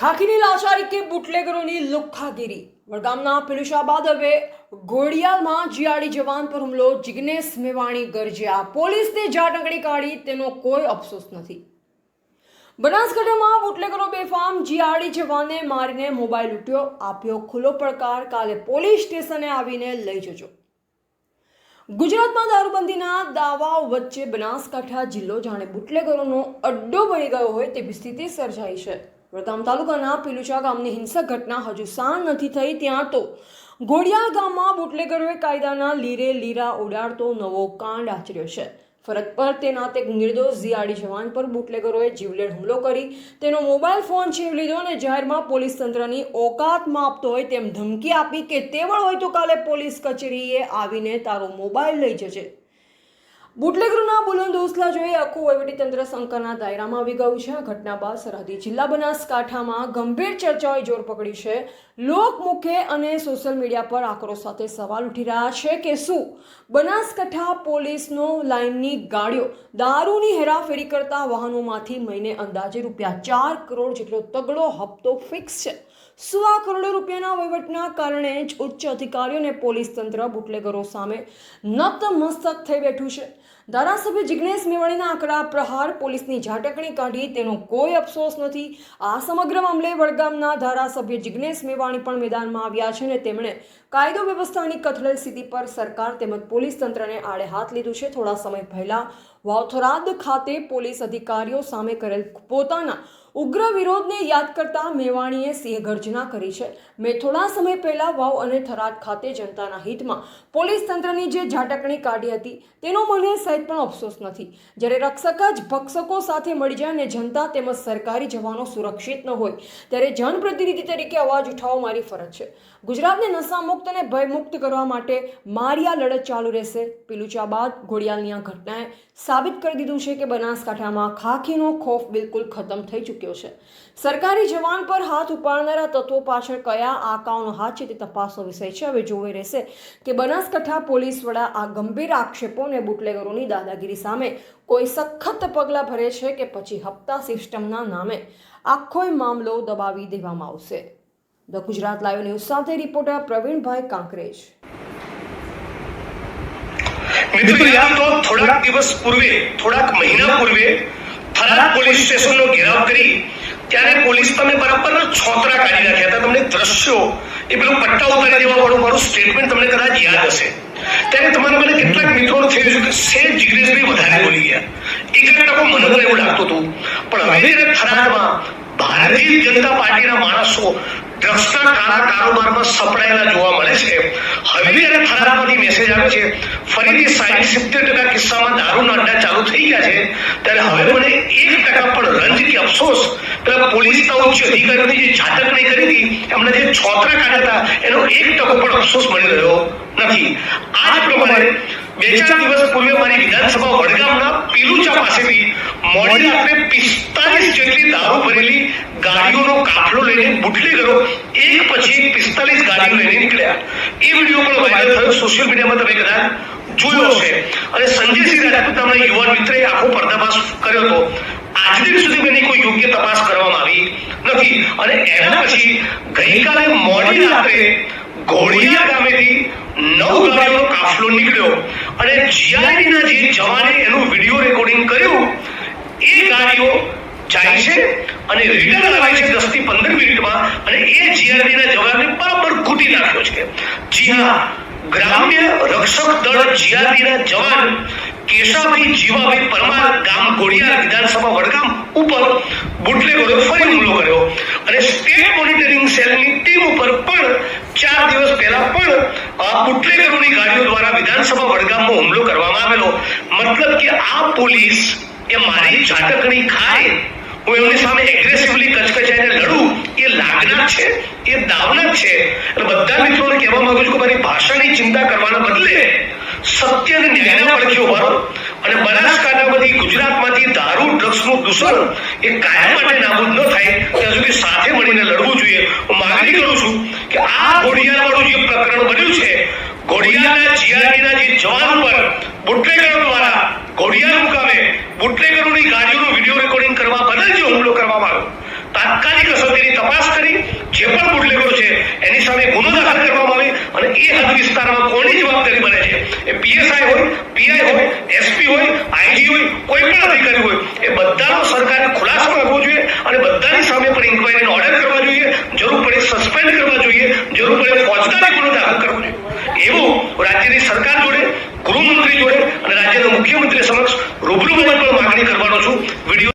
ખાખીની લાચારી કે બુટલેગરોની લુખ્ખાગીરી વડગામના પિલુશા બાદ હવે ઘોડિયાલમાં જીઆરડી જવાન પર હુમલો જિગ્નેશ મેવાણી ગરજ્યા પોલીસને જાટંગડી કાઢી તેનો કોઈ અફસોસ નથી। બનાસકાંઠામાં બુટલેગરો બેફામ જીઆરડી જવાનને મારીને મોબાઈલ લૂંટ્યો આપ્યો ખુલ્લો પડકાર કાલે પોલીસ સ્ટેશને આવીને લઈ જજો। ગુજરાતમાં દારૂબંધીના દાવાઓ વચ્ચે બનાસકાંઠા જિલ્લો જાણે બુટલેગરોનો અડ્ડો બની ગયો હોય તેવી સ્થિતિ સર્જાઈ છે। વડગામ તાલુકાના પિલુચા ગામની હિંસક ઘટના હજુ શાંત નથી થઈ ત્યાં તો ઘોડિયાલ ગામમાં બુટલેગરોએ કાયદાના લીરે લીરા ઉડાડતો નવો કાંડ આચર્યો છે। ફરજ પર તેનાત એક નિર્દોષ જીઆરડી જવાન પર બુટલેગરોએ જીવલેણ હુમલો કરી તેનો મોબાઈલ ફોન છીનવી લીધો અને જાહેરમાં પોલીસ તંત્રની ઓકાત માપતો હોય તેમ ધમકી આપી કે તેવળ હોય તો કાલે પોલીસ કચેરીએ આવીને તારો મોબાઈલ લઈ જજે। બુટલેગરોના બુલંદ હોસલા જોઈ આખું વહીવટીતંત્ર શંકાના દાયરામાં આવી ગયું છે। આ ઘટના બાદ સરહદી જિલ્લા બનાસકાંઠામાં ગંભીર ચર્ચાઓએ જોર પકડી છે। લોકમુખે અને સોશિયલ મીડિયા પર આક્રોશ સાથે સવાલ ઉઠી રહ્યા છે કે શું બનાસકાંઠા પોલીસનો લાઇનની ગાડીઓ દારૂની હેરાફેરી કરતા વાહનોમાંથી મહિને અંદાજે ₹4 કરોડ જેટલો તગડો હપ્તો ફિક્સ છે। શું આ કરોડો રૂપિયાના વહીવટના કારણે જ ઉચ્ચ અધિકારીઓ અને પોલીસ તંત્ર બુટલેગરો સામે નતમસ્તક થઈ બેઠું છે? ધારાસભ્ય જિગ્નેશ મેવાણીના આકરા પ્રહાર પોલીસની ઝાટકણી કાઢી તેનો કોઈ અફસોસ નથી। આ સમગ્ર મામલે વડગામના ધારાસભ્ય જિગ્નેશ મેવાણી પણ મેદાનમાં આવ્યા છે અને તેમણે કાયદો વ્યવસ્થાની કથળેલ સ્થિતિ પર સરકાર તેમજ પોલીસ તંત્રને આડે હાથ લીધું છે। થોડા સમય પહેલા વાવથરાદ ખાતે પોલીસ અધિકારીઓ સામે કરેલ પોતાના ઉગ્ર વિરોધને યાદ કરતા મેવાણીએ સિંહગર્જના કરી છે। મેં થોડા સમય પહેલા વાવ અને થરાદ ખાતે જનતાના હિતમાં પોલીસ તંત્રની જે ઝાટકણી કાઢી હતી તેનો મને સહેજ પણ અફસોસ નથી। જ્યારે રક્ષક જ ભક્ષકો સાથે મળી જાય અને જનતા તેમજ સરકારી જવાનો સુરક્ષિત ન હોય ત્યારે જનપ્રતિનિધિ તરીકે અવાજ ઉઠાવવો મારી ફરજ છે। ગુજરાતને નશામુક્ત અને ભયમુક્ત કરવા માટે મારી આ લડત ચાલુ રહેશે। પિલુચા બાદ ઘોડિયાલની આ ઘટનાએ સાબિત કરી દીધું છે કે બનાસકાંઠામાં ખાખીનો ખોફ બિલકુલ ખતમ થઈ ચૂક્યો છે। સરકારી જવાન પર હાથ ઉપાડનારા તત્વો પાછળ કયા આકાઓનો હાથ છે તે તપાસનો વિષય છે। હવે જોવે રહેશે કે બનાસકાંઠા પોલીસ વડા આ ગંભીર આક્ષેપો અને બુટલેગરોની દાદાગીરી સામે કોઈ સખત પગલાં ભરે છે કે પછી હપ્તા સિસ્ટમના નામે આખો મામલો દબાવી દેવામાં આવશે। ધ ગુજરાત લાઈવ ન્યૂઝ સાથે રિપોર્ટર પ્રવીણભાઈ કાંકરેજ। મિત્રો યાર તો થોડાક દિવસ પૂર્વે થોડાક મહિના પૂર્વે થરાદ પોલીસ સ્ટેશનનો ઘેરાવ કરી ત્યારે પોલીસ તમે બરાબર છોતરા કાઢી નાખ્યા હતા। તમને દ્રશ્યો એ પેલું પટ્ટા ઉતારી દેવા વાળું મારું સ્ટેટમેન્ટ તમને કદાચ યાદ હશે। ત્યારે તમારા મને કેટલાક મિત્રોને થયું છે કે સે જિગ્નેશભાઈ વધારે બોલી ગયા। એક ટકો મને પણ એવું લાગતું હતું, પણ હવે જ્યારે થરાદમાં ભારતીય જનતા પાર્ટીના માણસો ડ્રગ્સના કાળા કારોબારમાં સપડાયેલા જોવા મળે છે। હવે જ્યારે થરાદમાંથી મેસેજ આવે છે ફરીથી 60-70% કિસ્સામાં દારૂના અડ્ડા ચાલુ થઈ ગયા છે, ત્યારે હવે મને 1% પણ રંજ કે અફસોસ પેલા પોલીસના ઉચ્ચ અધિકારીઓની જે ઝાટકણી કરી હતી એમને જે છોતરા કાઢ્યા હતા એનો 1% પણ અફસોસ મળી રહ્યો નથી। આ જ પ્રમાણે 2-4 દિવસ પૂર્વે મારી વિધાનસભા વડગામના પિલુચા પાસેથી મોડી રાત્રે 45 જેટલી દારૂ ભરેલી ગાડીઓનો કાફલો લઈને બુટલેગરો એક પછી એક 45 ગાડીઓ લઈને નીકળ્યા। એ વિડીયો પણ વાયરલ થયો સોશિયલ મીડિયામાં, તમે કદાચ જોયો હશે। અને સંજયસિંહ રાજપૂત નામના યુવાન મિત્રએ આખો પર્દાફાશ કર્યો હતો। આજ દિન સુધી એની કોઈ યોગ્ય તપાસ કરવામાં આવી નથી। અને એના પછી ગઈકાલે મોડી રાત્રે ઘોડિયા ગામેથી 9 ગાડીઓનો કાફલો નીકળ્યો અને જીઆરડીના જે જવાને એનું વિડીયો રેકોર્ડિંગ કર્યું એ ગાડીઓ જાય છે અને રિટર્ન આવે છે 10 થી 15 મિનિટમાં અને એ જીઆરડીના જવાનને બરાબર કૂટી નાખ્યો છે। જી હા, ગ્રામ્ય રક્ષક દળ જીઆરડીના જવાન કેશાભાઈ જીવાભાઈ પરમાર ગામ ઘોડિયાલ વિધાનસભા વડગામ ઉપર બુટલેગરોએ ફરી હુમલો કર્યો અને સ્ટેટ મોનિટરિંગ સેલની ટીમ ઉપર પણ 4 દિવસ પહેલા પણ બુટલેગરોની ગાડીઓ દ્વારા વિધાનસભા વડગામમાં હુમલો કરવામાં આવેલો। મતલબ કે આ પોલીસ એ મારી ઝાટકણી ખાય, હું એમની સામે એગ્રેસિવલી કચકચાઈને લડું, એ લાગના છે, એ દાવના છે। એટલે બધા મિત્રોને કહેવા માંગુ છું કે મારી ભાષાની ચિંતા કરવાના બદલે સત્ય અને ન્યાયના પડખે ઉભા રહો અને બનાસકાંઠામાંથી ગુજરાતમાંથી દારૂ ડ્રગ્સનું દૂષણ એ કાયમ માટે નાબૂદ ન થાય ત્યાં સુધી સાથે મળીને લડવું જોઈએ। હું માંગણી કરું છું કે આ ઘોડિયાલવાળું જે પ્રકરણ બન્યું છે, ઘોડિયાલના જીઆરડીના જે જવાન પર બુટલેગરો દ્વારા ઘોડિયાલ મુકામે બુટલેગરોની ગાડીઓનું વિડીયો રેકોર્ડિંગ કરવા બદલ જે હુમલો કરવામાં આવ્યો, તાત્કાલિક અસર તેની તપાસ બહાર કરવામાં આવે અને એ હદ વિસ્તારમાં કોની જવાબદારી બને છે, એ પીએસઆઈ હોય, પીઆઈ હોય, એસપી હોય, આઈજી હોય, કોઈ પણ અધિકારી હોય, એ બધાનો સરકારે ખુલાસો કરવો જોઈએ અને બધાની સામે પણ ઇન્ક્વાયરીનો ઓર્ડર કરવા જોઈએ, જરૂર પડે સસ્પેન્ડ કરવા જોઈએ, જરૂર પડે ફોજદારી ગુનો દાખલ કરવો જોઈએ. એવું રાજ્યની સરકાર જોડે, ગૃહમંત્રી જોડે અને રાજ્યના મુખ્યમંત્રી સમક્ષ રૂબરૂ પણ માંગણી કરવાનો છું. વિડીયો